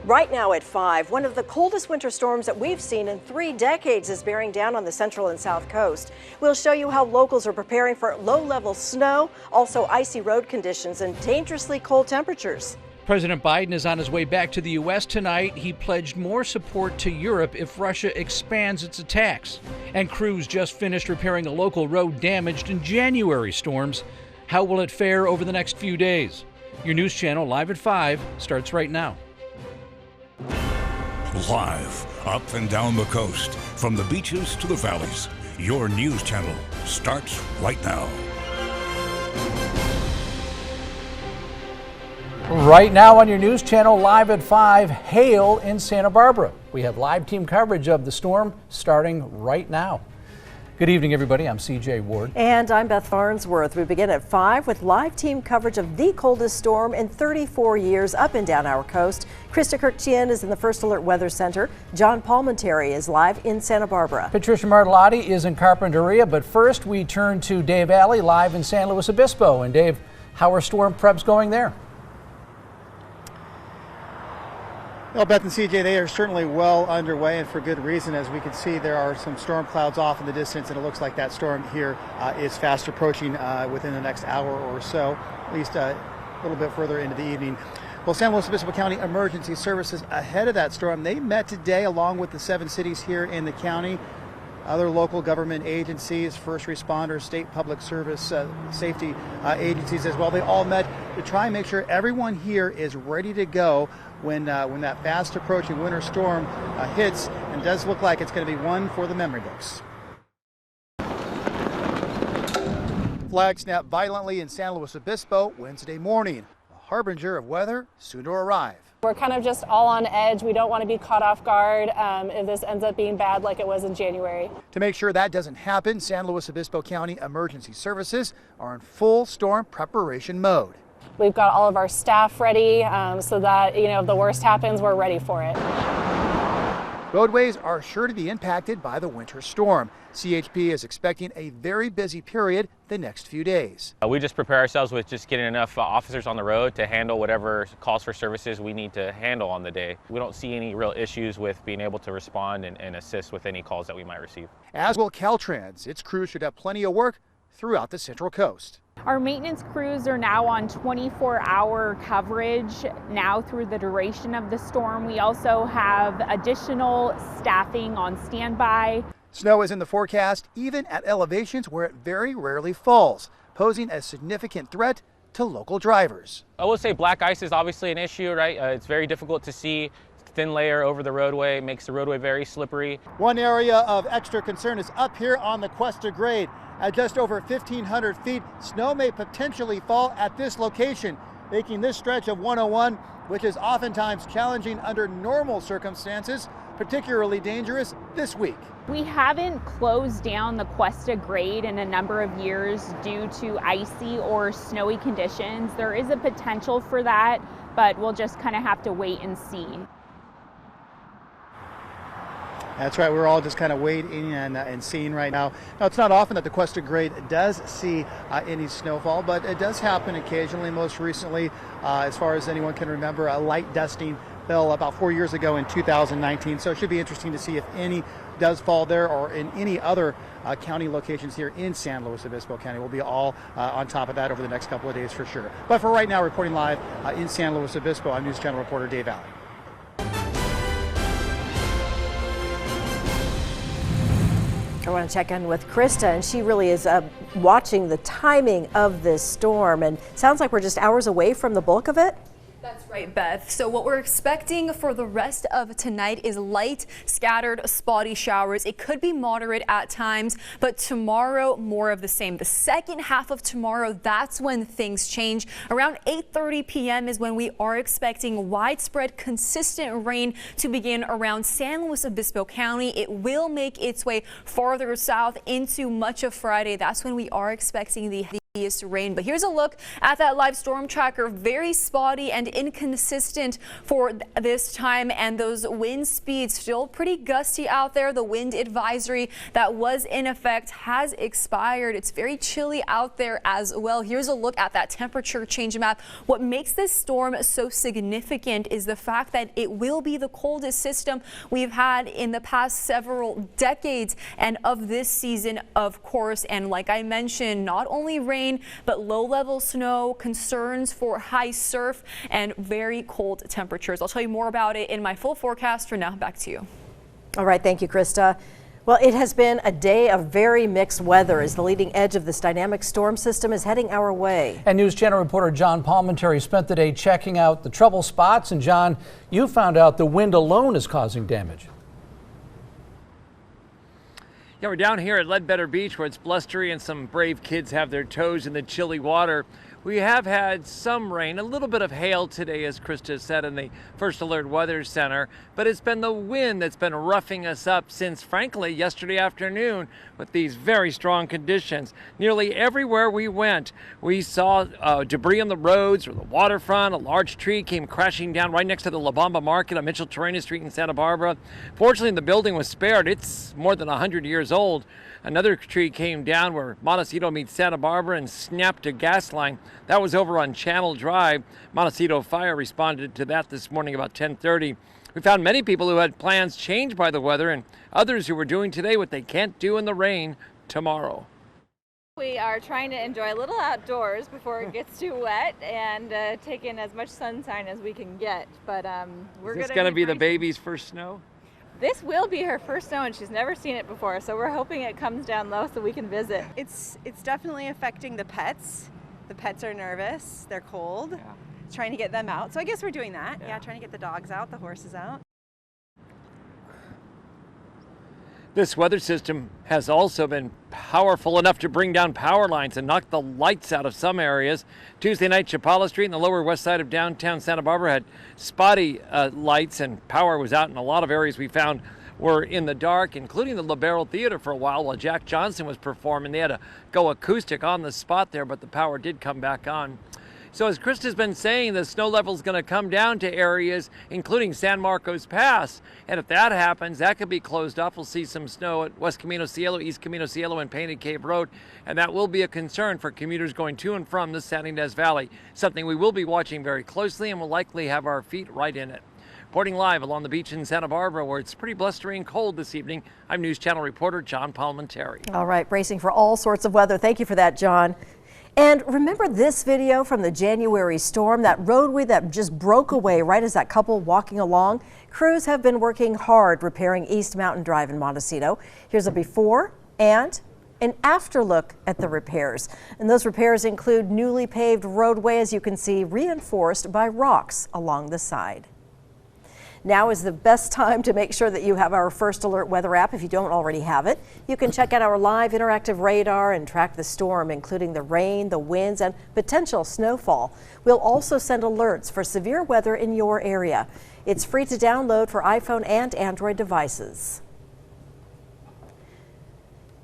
Right now at 5, one of the coldest winter storms that we've seen in 3 decades is bearing down on the central and south coast. We'll show you how locals are preparing for low-level snow, also icy road conditions and dangerously cold temperatures. President Biden is on his way back to the U.S. tonight. He pledged more support to Europe if Russia expands its attacks. And crews just finished repairing a local road damaged in January storms. How will it fare over the next few days? Your news channel live at 5 starts right now. Live, up and down the coast, from the beaches to the valleys, your news channel starts right now. Right now on your news channel, live at 5, hail in Santa Barbara. We have live team coverage of the storm starting right now. Good evening, everybody. I'm CJ Ward. And I'm Beth Farnsworth. We begin at 5 with live team coverage of the coldest storm in 34 years up and down our coast. Krista Kirk-Tien is in the First Alert Weather Center. John Palmentary is live in Santa Barbara. Patricia Martellotti is in Carpinteria, but first we turn to Dave Alley live in San Luis Obispo. And Dave, how are storm preps going there? Well, Beth and CJ, they are certainly well underway, and for good reason. As we can see, there are some storm clouds off in the distance, and it looks like that storm here is fast approaching within the next hour or so, at least a little bit further into the evening. Well, San Luis Obispo County Emergency Services, ahead of that storm, they met today along with the 7 cities here in the county. Other local government agencies, first responders, state public service, safety agencies as well. They all met to try and make sure everyone here is ready to go when that fast approaching winter storm hits, and does look like it's going to be one for the memory books. Flags snap violently in San Luis Obispo Wednesday morning. A harbinger of weather soon to arrive. We're kind of just all on edge. We don't want to be caught off guard if this ends up being bad like it was in January. To make sure that doesn't happen, San Luis Obispo County Emergency Services are in full storm preparation mode. We've got all of our staff ready so that, if the worst happens, we're ready for it. Roadways are sure to be impacted by the winter storm. CHP is expecting a very busy period the next few days. We just prepare ourselves with just getting enough officers on the road to handle whatever calls for services we need to handle on the day. We don't see any real issues with being able to respond and assist with any calls that we might receive. As will Caltrans. Its crews should have plenty of work throughout the Central Coast. Our maintenance crews are now on 24-hour coverage now through the duration of the storm. We also have additional staffing on standby. Snow is in the forecast, even at elevations where it very rarely falls, posing a significant threat to local drivers. I will say black ice is obviously an issue, right? It's very difficult to see. Thin layer over the roadway makes the roadway very slippery. One area of extra concern is up here on the Cuesta grade. At just over 1,500 feet, snow may potentially fall at this location, making this stretch of 101, which is oftentimes challenging under normal circumstances, particularly dangerous this week. We haven't closed down the Cuesta grade in a number of years due to icy or snowy conditions. There is a potential for that, but we'll just kind of have to wait and see. That's right, we're all just kind of waiting and seeing right now. Now, it's not often that the Cuesta grade does see any snowfall, but it does happen occasionally. Most recently, as far as anyone can remember, a light dusting fell about 4 years ago in 2019. So it should be interesting to see if any does fall there or in any other county locations here in San Luis Obispo County. We'll be all on top of that over the next couple of days for sure. But for right now, reporting live in San Luis Obispo, I'm News Channel reporter Dave Alley. I want to check in with Krista, and she really is watching the timing of this storm, and sounds like we're just hours away from the bulk of it. That's right, Beth. So what we're expecting for the rest of tonight is light, scattered, spotty showers. It could be moderate at times, but tomorrow, more of the same. The second half of tomorrow, that's when things change. Around 8:30 p.m. is when we are expecting widespread, consistent rain to begin around San Luis Obispo County. It will make its way farther south into much of Friday. That's when we are expecting the rain. But here's a look at that live storm tracker. Very spotty and inconsistent for this time, and those wind speeds still pretty gusty out there. The wind advisory that was in effect has expired. It's very chilly out there as well. Here's a look at that temperature change map. What makes this storm so significant is the fact that it will be the coldest system we've had in the past several decades and of this season, of course. And like I mentioned, not only rain but low-level snow, concerns for high surf, and very cold temperatures. I'll tell you more about it in my full forecast. For now, back to you. All right, thank you, Krista. Well, it has been a day of very mixed weather as the leading edge of this dynamic storm system is heading our way. And News Channel reporter John Palmentary spent the day checking out the trouble spots. And John, you found out the wind alone is causing damage. Yeah, we're down here at Ledbetter Beach where it's blustery and some brave kids have their toes in the chilly water. We have had some rain, a little bit of hail today, as Krista said in the First Alert Weather Center, but it's been the wind that's been roughing us up since, frankly, yesterday afternoon with these very strong conditions. Nearly everywhere we went, we saw debris on the roads or the waterfront. A large tree came crashing down right next to the La Bamba Market on Mitchell-Terrena Street in Santa Barbara. Fortunately, the building was spared. It's more than 100 years old. Another tree came down where Montecito meets Santa Barbara and snapped a gas line. That was over on Channel Drive. Montecito Fire responded to that this morning about 10:30. We found many people who had plans changed by the weather and others who were doing today what they can't do in the rain tomorrow. We are trying to enjoy a little outdoors before it gets too wet and take in as much sunshine as we can get. But we're Is this going to be the baby's first snow? This will be her first snow, and she's never seen it before, so we're hoping it comes down low so we can visit. It's definitely affecting the pets. The pets are nervous, they're cold. Yeah. Trying to get them out. So I guess we're doing that. Yeah, trying to get the dogs out, the horses out. This weather system has also been powerful enough to bring down power lines and knock the lights out of some areas. Tuesday night, Chapala Street and the lower west side of downtown Santa Barbara had spotty lights, and power was out in a lot of areas we found were in the dark, including the LaBarrel Theater for a while Jack Johnson was performing. They had to go acoustic on the spot there, but the power did come back on. So as Krista's been saying, the snow level is going to come down to areas including San Marcos Pass. And if that happens, that could be closed up. We'll see some snow at West Camino Cielo, East Camino Cielo, and Painted Cave Road. And that will be a concern for commuters going to and from the San Ynez Valley. Something we will be watching very closely and will likely have our feet right in it. Reporting live along the beach in Santa Barbara, where it's pretty blustery and cold this evening, I'm News Channel reporter John Palmentary. All right, bracing for all sorts of weather. Thank you for that, John. And remember this video from the January storm, that roadway that just broke away right as that couple walking along? Crews have been working hard repairing East Mountain Drive in Montecito. Here's a before and an after look at the repairs. And those repairs include newly paved roadway, as you can see, reinforced by rocks along the side. Now is the best time to make sure that you have our First Alert weather app if you don't already have it. You can check out our live interactive radar and track the storm, including the rain, the winds, and potential snowfall. We'll also send alerts for severe weather in your area. It's free to download for iPhone and Android devices.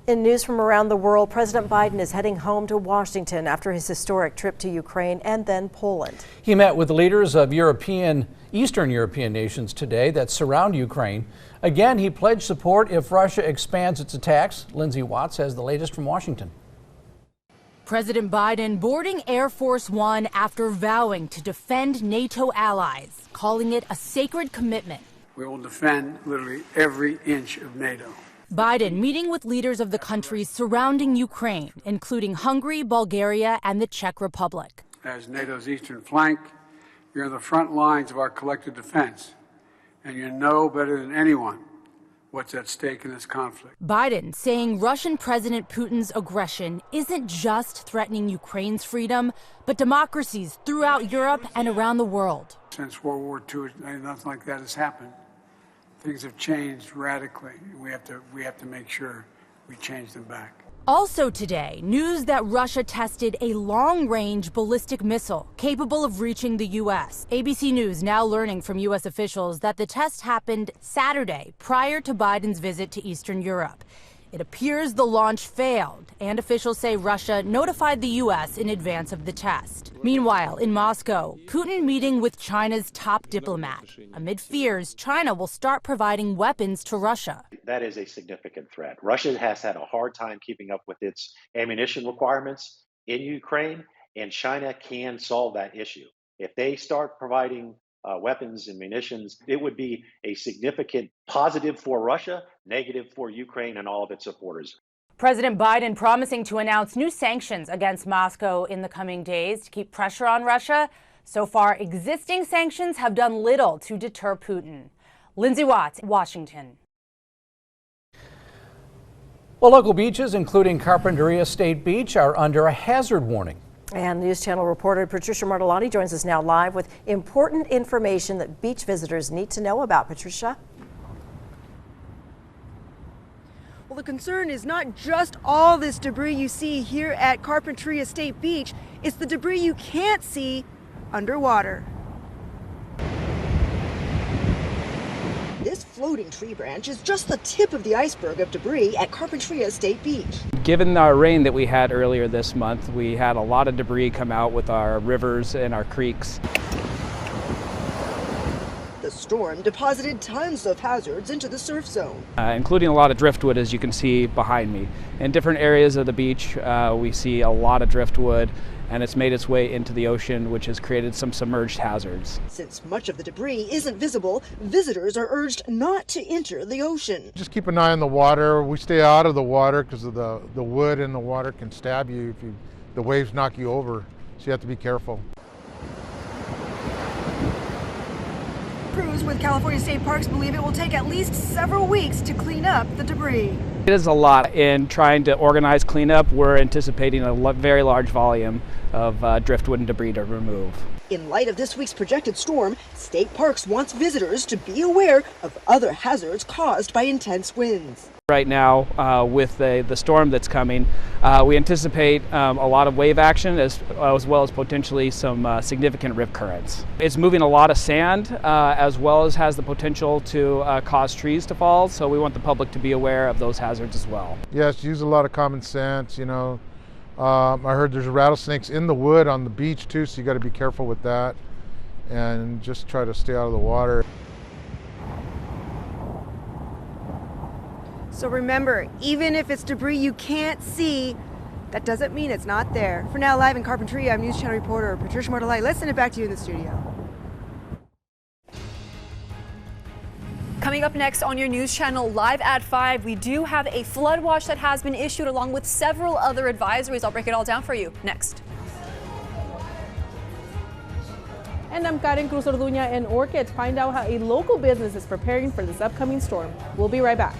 In news from around the world, President Biden is heading home to Washington after his historic trip to Ukraine and then Poland. He met with leaders of Eastern European nations today that surround Ukraine. Again, he pledged support if Russia expands its attacks. Lindsay Watts has the latest from Washington. President Biden boarding Air Force One after vowing to defend NATO allies, calling it a sacred commitment. We will defend literally every inch of NATO. Biden meeting with leaders of the countries surrounding Ukraine, including Hungary, Bulgaria, and the Czech Republic. As NATO's eastern flank, you're on the front lines of our collective defense, and you know better than anyone what's at stake in this conflict. Biden saying Russian President Putin's aggression isn't just threatening Ukraine's freedom, but democracies throughout Europe and around the world. Since World War II, nothing like that has happened. Things have changed radically. We have to make sure we change them back. Also today, news that Russia tested a long-range ballistic missile capable of reaching the U.S. ABC News now learning from U.S. officials that the test happened Saturday prior to Biden's visit to Eastern Europe. It appears the launch failed And officials say Russia notified the U.S. in advance of the test. Meanwhile, in Moscow, Putin meeting with China's top diplomat amid fears China will start providing weapons to Russia. That is a significant threat. Russia has had a hard time keeping up with its ammunition requirements in Ukraine, and China can solve that issue. If they start providing weapons and munitions, it would be a significant positive for Russia, negative for Ukraine and all of its supporters. President Biden promising to announce new sanctions against Moscow in the coming days to keep pressure on Russia. So far, existing sanctions have done little to deter Putin. Lindsay Watts, Washington. Well, local beaches, including Carpinteria State Beach, are under a hazard warning. And News Channel reporter Patricia Martellani joins us now live with important information that beach visitors need to know about. Patricia? Well, the concern is not just all this debris you see here at Carpinteria State Beach. It's the debris you can't see underwater. This floating tree branch is just the tip of the iceberg of debris at Carpinteria State Beach. Given our rain that we had earlier this month, we had a lot of debris come out with our rivers and our creeks. The storm deposited tons of hazards into the surf zone, including a lot of driftwood, as you can see behind me. In different areas of the beach, we see a lot of driftwood, and it's made its way into the ocean, which has created some submerged hazards. Since much of the debris isn't visible, visitors are urged not to enter the ocean. Just keep an eye on the water. We stay out of the water because of the wood in the water can stab you if the waves knock you over, so you have to be careful. Crews with California State Parks believe it will take at least several weeks to clean up the debris. It is a lot. In trying to organize cleanup, we're anticipating a very large volume of driftwood and debris to remove. In light of this week's projected storm, State Parks wants visitors to be aware of other hazards caused by intense winds. Right now, with the storm that's coming, we anticipate a lot of wave action as well as potentially some significant rip currents. It's moving a lot of sand as well as has the potential to cause trees to fall, so we want the public to be aware of those hazards as well. Yes, use a lot of common sense, you know. I heard there's rattlesnakes in the wood on the beach too, so you got to be careful with that and just try to stay out of the water. So remember, even if it's debris you can't see, that doesn't mean it's not there. For now, live in Carpinteria, I'm News Channel reporter Patricia Martellani. Let's send it back to you in the studio. Coming up next on your News Channel Live at 5, we do have a flood watch that has been issued along with several other advisories. I'll break it all down for you next. And I'm Karen Cruz Orduña in Orchid to find out how a local business is preparing for this upcoming storm. We'll be right back.